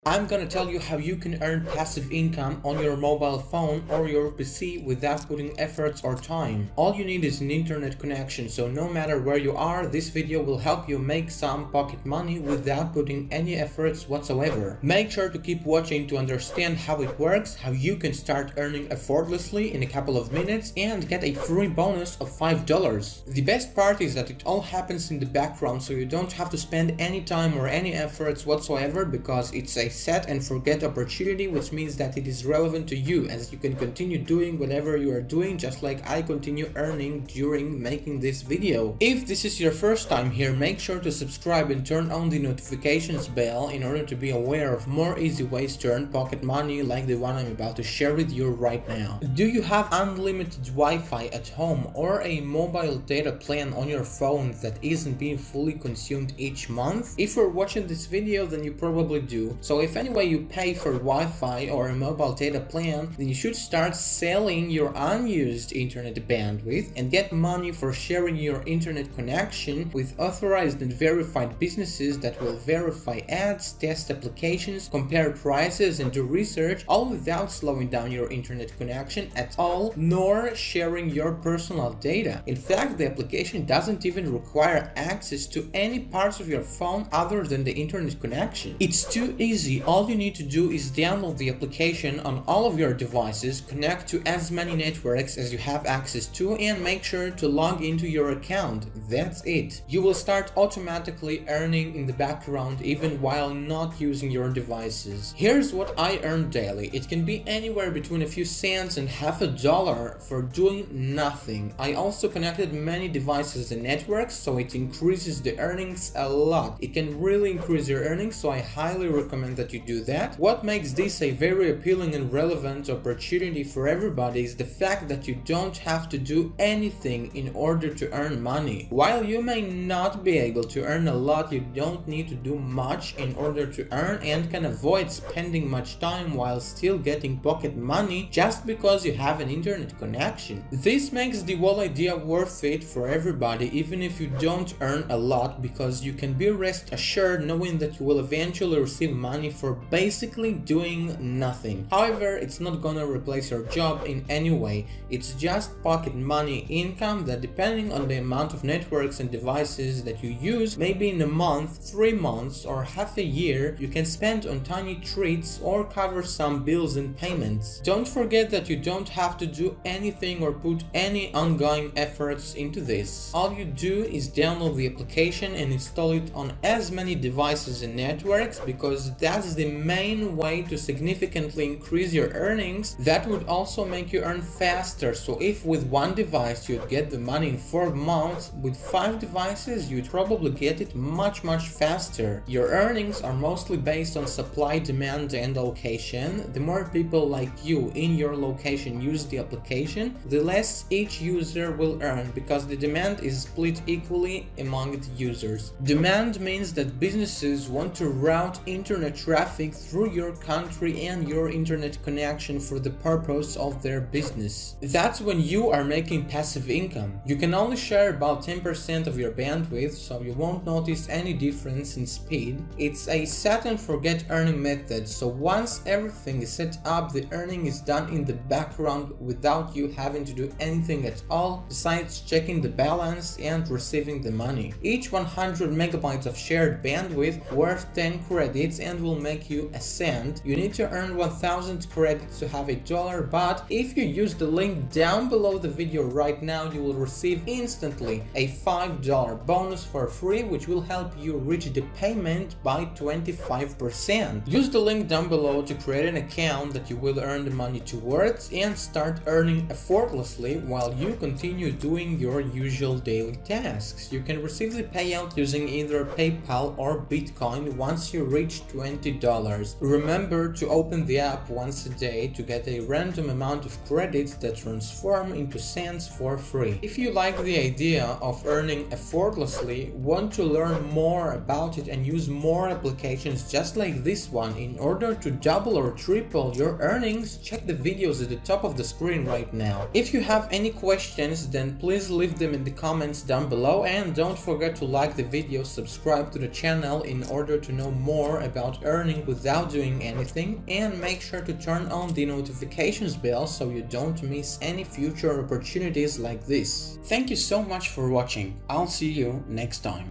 I'm gonna tell you how you can earn passive income on your mobile phone or your PC without putting efforts or time. All you need is an internet connection, so no matter where you are, this video will help you make some pocket money without putting any efforts whatsoever. Make sure to keep watching to understand how it works, how you can start earning effortlessly in a couple of minutes and get a free bonus of $5. The best part is that it all happens in the background, so you don't have to spend any time or any efforts whatsoever, because it's a set and forget opportunity, which means that it is relevant to you, as you can continue doing whatever you are doing, just like I continue earning during making this video. If this is your first time here, make sure to subscribe and turn on the notifications bell in order to be aware of more easy ways to earn pocket money like the one I'm about to share with you right now. Do you have unlimited Wi-Fi at home or a mobile data plan on your phone that isn't being fully consumed each month? If you're watching this video, then you probably do. So if anyway you pay for Wi-Fi or a mobile data plan, then you should start selling your unused internet bandwidth and get money for sharing your internet connection with authorized and verified businesses that will verify ads, test applications, compare prices, and do research, all without slowing down your internet connection at all, nor sharing your personal data. In fact, the application doesn't even require access to any parts of your phone other than the internet connection. It's too easy. All you need to do is download the application on all of your devices, connect to as many networks as you have access to, and make sure to log into your account. That's it. You will start automatically earning in the background even while not using your devices. Here's what I earn daily. It can be anywhere between a few cents and half $1 for doing nothing. I also connected many devices and networks, so it increases the earnings a lot. It can really increase your earnings, so I highly recommend that you do that. What makes this a very appealing and relevant opportunity for everybody is the fact that you don't have to do anything in order to earn money. While you may not be able to earn a lot, you don't need to do much in order to earn, and can avoid spending much time while still getting pocket money just because you have an internet connection. This makes the whole idea worth it for everybody, even if you don't earn a lot, because you can be rest assured knowing that you will eventually receive money for basically doing nothing. However, it's not gonna replace your job in any way. It's just pocket money income that, depending on the amount of networks and devices that you use, maybe in a month, 3 months, or half a year, you can spend on tiny treats or cover some bills and payments. Don't forget that you don't have to do anything or put any ongoing efforts into this. All you do is download the application and install it on as many devices and networks, because that's the main way to significantly increase your earnings. That would also make you earn faster. So if with one device you'd get the money in 4 months, with 5 devices you'd probably get it much faster. Your earnings are mostly based on supply, demand, and location. The more people like you in your location use the application, the less each user will earn, because the demand is split equally among the users. Demand means that businesses want to route internet traffic through your country and your internet connection for the purpose of their business. That's when you are making passive income. You can only share about 10% of your bandwidth, so you won't notice any difference in speed. It's a set and forget earning method, so once everything is set up, the earning is done in the background without you having to do anything at all besides checking the balance and receiving the money. Each 100 megabytes of shared bandwidth worth 10 credits and will make you a cent. You need to earn 1000 credits to have $1, but if you use the link down below the video right now, you will receive instantly a $5 bonus for free, which will help you reach the payment by 25%. Use the link down below to create an account that you will earn the money towards and start earning effortlessly while you continue doing your usual daily tasks. You can receive the payout using either PayPal or Bitcoin once you reach $20. Remember to open the app once a day to get a random amount of credits that transform into cents for free. If you like the idea of earning effortlessly, want to learn more about it and use more applications just like this one in order to double or triple your earnings, check the videos at the top of the screen right now. If you have any questions, then please leave them in the comments down below, and don't forget to like the video, subscribe to the channel in order to know more about earning earning without doing anything, and make sure to turn on the notifications bell so you don't miss any future opportunities like this. Thank you so much for watching. I'll see you next time.